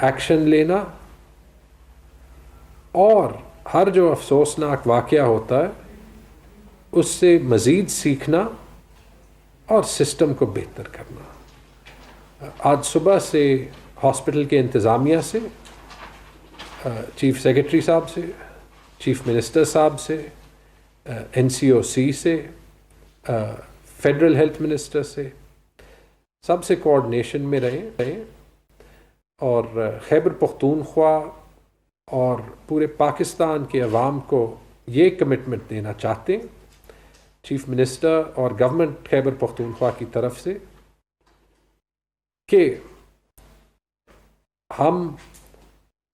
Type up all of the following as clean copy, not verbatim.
Action لینا اور ہر جو افسوسناک واقعہ ہوتا ہے اس سے مزید سیکھنا اور سسٹم کو بہتر کرنا۔ آج صبح سے ہاسپٹل کے انتظامیہ سے، چیف سیکرٹری صاحب سے، چیف منسٹر صاحب سے، NCOC سے، فیڈرل ہیلتھ منسٹر سے، سب سے کوآرڈینیشن میں رہے اور خیبر پختونخوا اور پورے پاکستان کے عوام کو یہ کمٹمنٹ دینا چاہتے ہیں چیف منسٹر اور گورنمنٹ خیبر پختونخوا کی طرف سے کہ ہم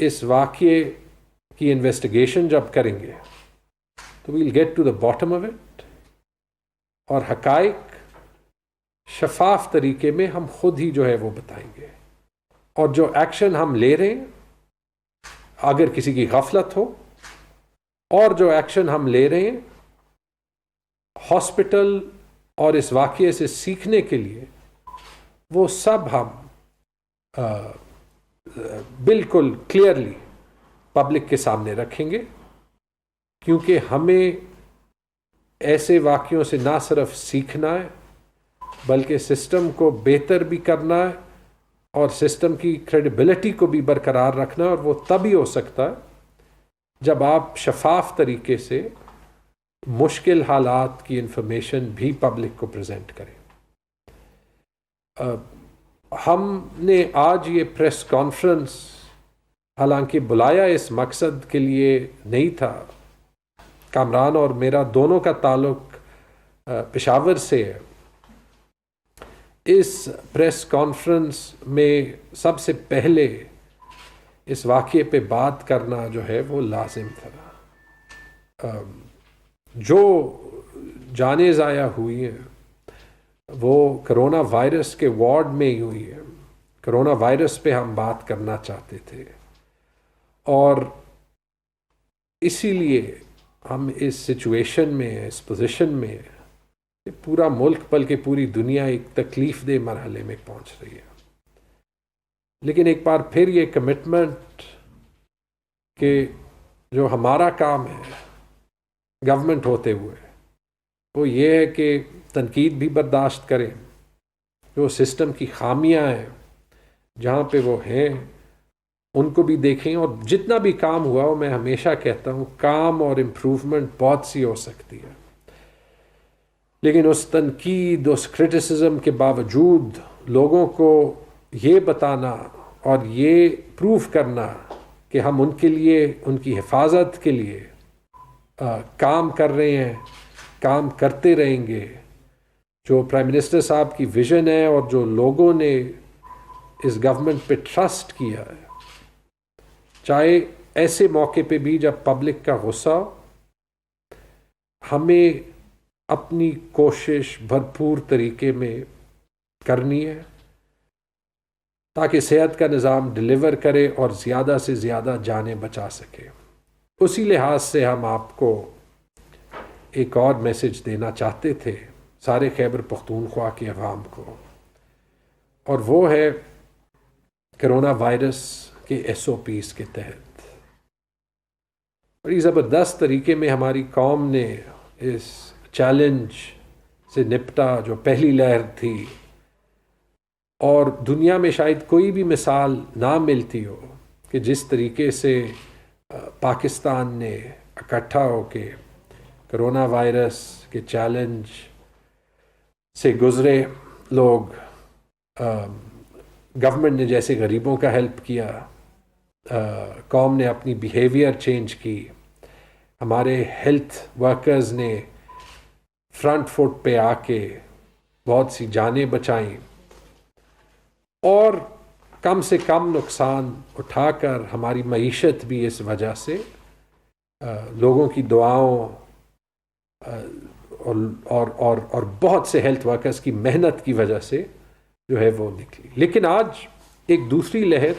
اس واقعے کی انویسٹیگیشن جب کریں گے تو we'll get to the bottom of it, اور حقائق شفاف طریقے میں ہم خود ہی جو ہے وہ بتائیں گے، اور جو ایکشن ہم لے رہے ہیں اگر کسی کی غفلت ہو، اور جو ایکشن ہم لے رہے ہیں ہاسپٹل اور اس واقعے سے سیکھنے کے لیے، وہ سب ہم بالکل کلیئرلی پبلک کے سامنے رکھیں گے، کیونکہ ہمیں ایسے واقعوں سے نہ صرف سیکھنا ہے بلکہ سسٹم کو بہتر بھی کرنا ہے اور سسٹم کی کریڈیبلٹی کو بھی برقرار رکھنا ہے، اور وہ تبھی ہو سکتا ہے جب آپ شفاف طریقے سے مشکل حالات کی انفارمیشن بھی پبلک کو پریزنٹ کریں۔ ہم نے آج یہ پریس کانفرنس حالانکہ بلایا اس مقصد کے لیے نہیں تھا، کامران اور میرا دونوں کا تعلق پشاور سے ہے، اس پریس کانفرنس میں سب سے پہلے اس واقعے پہ بات کرنا جو ہے وہ لازم تھا۔ جو جانیں ضائع ہوئی ہیں وہ کرونا وائرس کے وارڈ میں ہی ہوئی ہے۔ کرونا وائرس پہ ہم بات کرنا چاہتے تھے، اور اسی لیے ہم اس سچویشن میں، اس پوزیشن میں، پورا ملک بلکہ پوری دنیا ایک تکلیف دہ مرحلے میں پہنچ رہی ہے۔ لیکن ایک بار پھر یہ کمٹمنٹ کہ جو ہمارا کام ہے گورنمنٹ ہوتے ہوئے، وہ یہ ہے کہ تنقید بھی برداشت کریں، جو سسٹم کی خامیاں ہیں جہاں پہ وہ ہیں ان کو بھی دیکھیں، اور جتنا بھی کام ہوا وہ میں ہمیشہ کہتا ہوں کام اور امپروومنٹ بہت سی ہو سکتی ہے، لیکن اس تنقید، اس کرٹیسزم کے باوجود لوگوں کو یہ بتانا اور یہ پروف کرنا کہ ہم ان کے لیے، ان کی حفاظت کے لیے کام کر رہے ہیں، کام کرتے رہیں گے، جو پرائم منسٹر صاحب کی ویژن ہے اور جو لوگوں نے اس گورنمنٹ پہ ٹرسٹ کیا ہے، چاہے ایسے موقع پہ بھی جب پبلک کا غصہ ہو، ہمیں اپنی کوشش بھرپور طریقے میں کرنی ہے تاکہ صحت کا نظام ڈیلیور کرے اور زیادہ سے زیادہ جانیں بچا سکے۔ اسی لحاظ سے ہم آپ کو ایک اور میسج دینا چاہتے تھے سارے خیبر پختونخوا کے عوام کو، اور وہ ہے کرونا وائرس کے SOPs کے تحت بڑی زبردست طریقے میں ہماری قوم نے اس چیلنج سے نپٹا جو پہلی لہر تھی، اور دنیا میں شاید کوئی بھی مثال نہ ملتی ہو کہ جس طریقے سے پاکستان نے اکٹھا ہو کے کرونا وائرس کے چیلنج سے گزرے لوگ، گورنمنٹ نے جیسے غریبوں کا ہیلپ کیا، قوم نے اپنی بیہیویئر چینج کی، ہمارے ہیلتھ ورکرز نے فرنٹ فٹ پہ آ کے بہت سی جانیں بچائیں، اور کم سے کم نقصان اٹھا کر ہماری معیشت بھی اس وجہ سے لوگوں کی دعاؤں اور بہت سے ہیلتھ ورکرز کی محنت کی وجہ سے جو ہے وہ نکلی۔ لیکن آج ایک دوسری لہر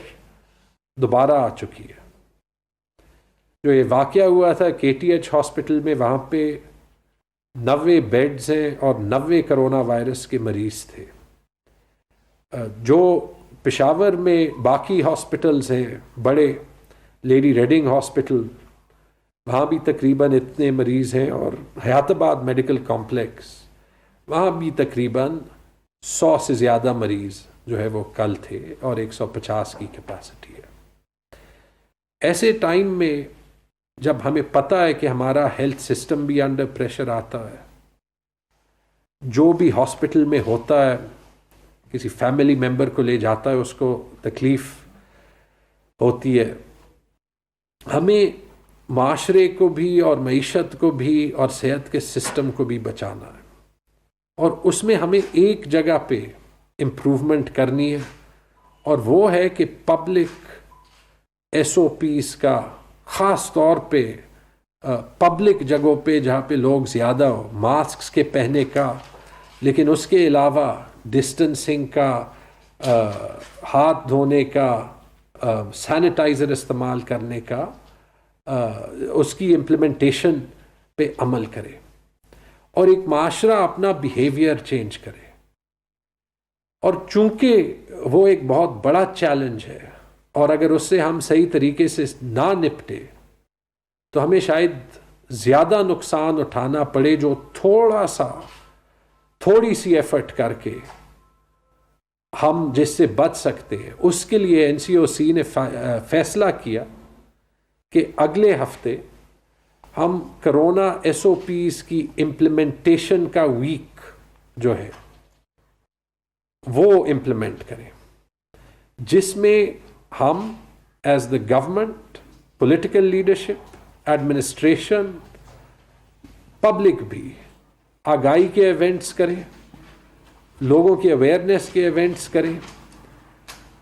دوبارہ آ چکی ہے۔ جو یہ واقعہ ہوا تھا KTH ہاسپٹل میں، وہاں پہ 90 بیڈز ہیں اور 90 کرونا وائرس کے مریض تھے۔ جو پشاور میں باقی ہاسپٹلز ہیں بڑے، لیڈی ریڈنگ ہاسپٹل، وہاں بھی تقریباً اتنے مریض ہیں، اور حیات آباد میڈیکل کمپلیکس وہاں بھی تقریباً 100 سے زیادہ مریض جو ہے وہ کل تھے، اور 150 کی کیپیسٹی ہے۔ ایسے ٹائم میں جب ہمیں پتہ ہے کہ ہمارا ہیلتھ سسٹم بھی انڈر پریشر آتا ہے، جو بھی ہاسپٹل میں ہوتا ہے کسی فیملی ممبر کو لے جاتا ہے اس کو تکلیف ہوتی ہے، ہمیں معاشرے کو بھی اور معیشت کو بھی اور صحت کے سسٹم کو بھی بچانا ہے، اور اس میں ہمیں ایک جگہ پہ امپروومنٹ کرنی ہے، اور وہ ہے کہ پبلک ایس او پیز کا، خاص طور پہ پبلک جگہوں پہ جہاں پہ لوگ زیادہ ہو، ماسکس کے پہننے کا، لیکن اس کے علاوہ ڈسٹنسنگ کا، ہاتھ دھونے کا، سینیٹائزر استعمال کرنے کا، اس کی امپلیمنٹیشن پہ عمل کرے، اور ایک معاشرہ اپنا بیہیویئر چینج کرے۔ اور چونکہ وہ ایک بہت بڑا چیلنج ہے، اور اگر اس سے ہم صحیح طریقے سے نہ نپٹے تو ہمیں شاید زیادہ نقصان اٹھانا پڑے، جو تھوڑی سی ایفرٹ کر کے ہم جس سے بچ سکتے ہیں۔ اس کے لیے این سی او سی نے فیصلہ کیا کہ اگلے ہفتے ہم کرونا ایس او پیز کی امپلیمنٹیشن کا ویک جو ہے وہ امپلیمنٹ کریں، جس میں ہم as the government, political leadership, administration, public بھی آگاہی کے ایونٹس کریں، لوگوں کی اویئرنیس کے ایونٹس کریں،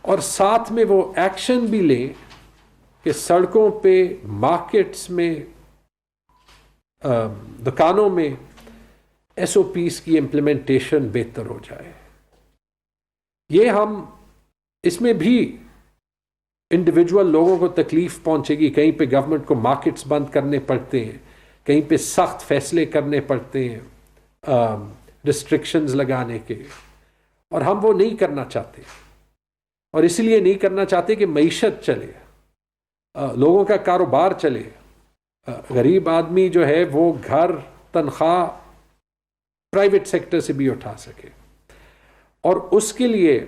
اور ساتھ میں وہ ایکشن بھی لیں کہ سڑکوں پہ، مارکیٹس میں، دکانوں میں ایس او پیز کی امپلیمنٹیشن بہتر ہو جائے۔ یہ ہم اس میں بھی انڈیویجول لوگوں کو تکلیف پہنچے گی، کہیں پہ گورنمنٹ کو مارکیٹس بند کرنے پڑتے ہیں، کہیں پہ سخت فیصلے کرنے پڑتے ہیں ریسٹرکشنز لگانے کے، اور ہم وہ نہیں کرنا چاہتے، اور اس لیے نہیں کرنا چاہتے کہ معیشت چلے، لوگوں کا کاروبار چلے، غریب آدمی جو ہے وہ گھر تنخواہ پرائیویٹ سیکٹر سے بھی اٹھا سکے، اور اس کے لیے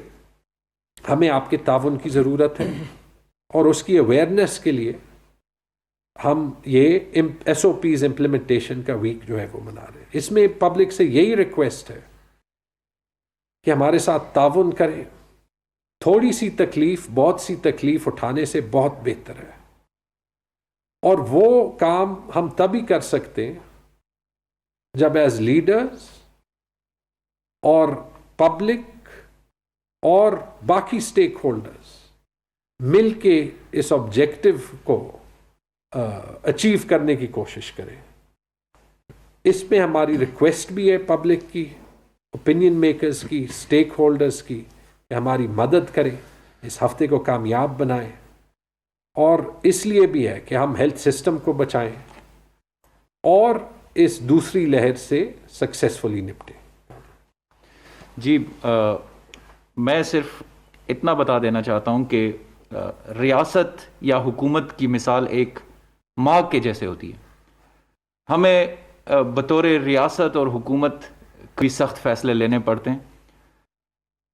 ہمیں آپ کے تعاون کی ضرورت ہے، اور اس کی اویئرنیس کے لیے ہم یہ ایس او پیز امپلیمنٹیشن کا ویک جو ہے وہ منا رہے ہیں۔ اس میں پبلک سے یہی ریکویسٹ ہے کہ ہمارے ساتھ تعاون کریں، تھوڑی سی تکلیف بہت سی تکلیف اٹھانے سے بہت بہتر ہے، اور وہ کام ہم تبھی کر سکتے ہیں جب ایز لیڈرز اور پبلک اور باقی سٹیک ہولڈرز مل کے اس آبجیکٹو کو اچیو کرنے کی کوشش کریں۔ اس میں ہماری ریکویسٹ بھی ہے پبلک کی، اوپینین میکرز کی، سٹیک ہولڈرز کی، کہ ہماری مدد کریں، اس ہفتے کو کامیاب بنائیں، اور اس لیے بھی ہے کہ ہم ہیلتھ سسٹم کو بچائیں اور اس دوسری لہر سے سکسیسفلی نپٹیں۔ جی میں صرف اتنا بتا دینا چاہتا ہوں کہ ریاست یا حکومت کی مثال ایک ماں کے جیسے ہوتی ہے۔ ہمیں بطور ریاست اور حکومت کوئی سخت فیصلے لینے پڑتے ہیں۔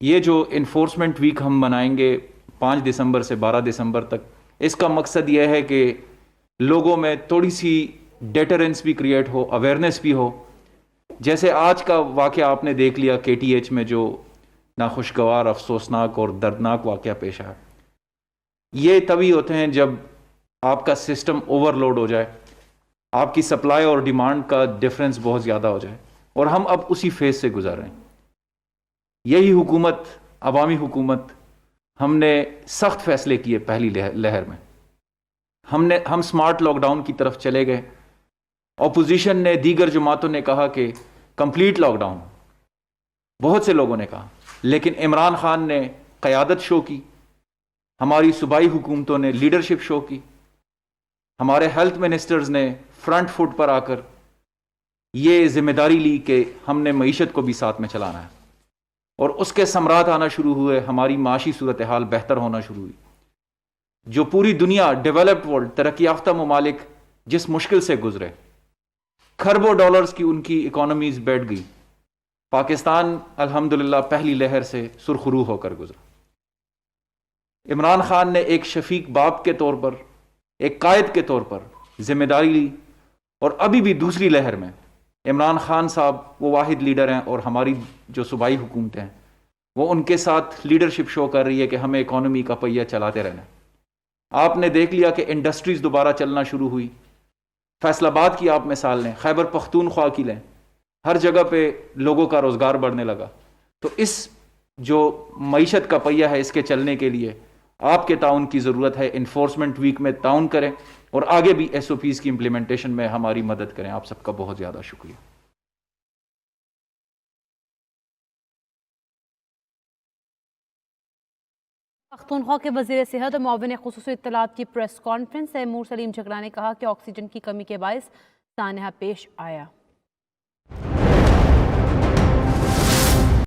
یہ جو انفورسمنٹ ویک ہم منائیں گے 5 دسمبر سے 12 دسمبر تک، اس کا مقصد یہ ہے کہ لوگوں میں تھوڑی سی ڈیٹرنس بھی کریٹ ہو، اویئرنیس بھی ہو۔ جیسے آج کا واقعہ آپ نے دیکھ لیا KTH میں، جو ناخوشگوار، افسوسناک اور دردناک واقعہ پیش آیا۔ یہ تبھی ہوتے ہیں جب آپ کا سسٹم اوور لوڈ ہو جائے، آپ کی سپلائی اور ڈیمانڈ کا ڈفرنس بہت زیادہ ہو جائے، اور ہم اب اسی فیز سے گزر رہے ہیں۔ یہی حکومت، عوامی حکومت، ہم نے سخت فیصلے کیے پہلی لہر میں، ہم سمارٹ لاک ڈاؤن کی طرف چلے گئے۔ اپوزیشن نے، دیگر جماعتوں نے کہا کہ کمپلیٹ لاک ڈاؤن، بہت سے لوگوں نے کہا، لیکن عمران خان نے قیادت شو کی، ہماری صوبائی حکومتوں نے لیڈرشپ شو کی، ہمارے ہیلتھ منسٹرز نے فرنٹ فٹ پر آ کر یہ ذمہ داری لی کہ ہم نے معیشت کو بھی ساتھ میں چلانا ہے۔ اور اس کے ثمرات آنا شروع ہوئے, ہماری معاشی صورتحال بہتر ہونا شروع ہوئی. جو پوری دنیا ڈیولپڈ ورلڈ ترقی یافتہ ممالک جس مشکل سے گزرے, کھربوں ڈالرز کی ان کی اکانومیز بیٹھ گئی, پاکستان الحمدللہ پہلی لہر سے سرخرو ہو کر گزرا. عمران خان نے ایک شفیق باپ کے طور پر, ایک قائد کے طور پر ذمہ داری لی, اور ابھی بھی دوسری لہر میں عمران خان صاحب وہ واحد لیڈر ہیں, اور ہماری جو صوبائی حکومتیں ہیں وہ ان کے ساتھ لیڈرشپ شو کر رہی ہے کہ ہمیں اکانومی کا پہیہ چلاتے رہنا ہے. آپ نے دیکھ لیا کہ انڈسٹریز دوبارہ چلنا شروع ہوئی. فیصل آباد کی آپ مثال لیں, خیبر پختونخوا کی لیں, ہر جگہ پہ لوگوں کا روزگار بڑھنے لگا. تو اس جو معیشت کا پہیہ ہے اس کے چلنے کے لیے آپ کے تعاون کی ضرورت ہے. انفورسمنٹ ویک میں تعاون کریں اور آگے بھی ایس او پیز کی امپلیمنٹیشن میں ہماری مدد کریں. آپ سب کا بہت زیادہ شکریہ. پختونخوا کے وزیر صحت اور معاون خصوصی اطلاعات کی پریس کانفرنس. تیمور سلیم جھگڑا نے کہا کہ آکسیجن کی کمی کے باعث سانحہ پیش آیا.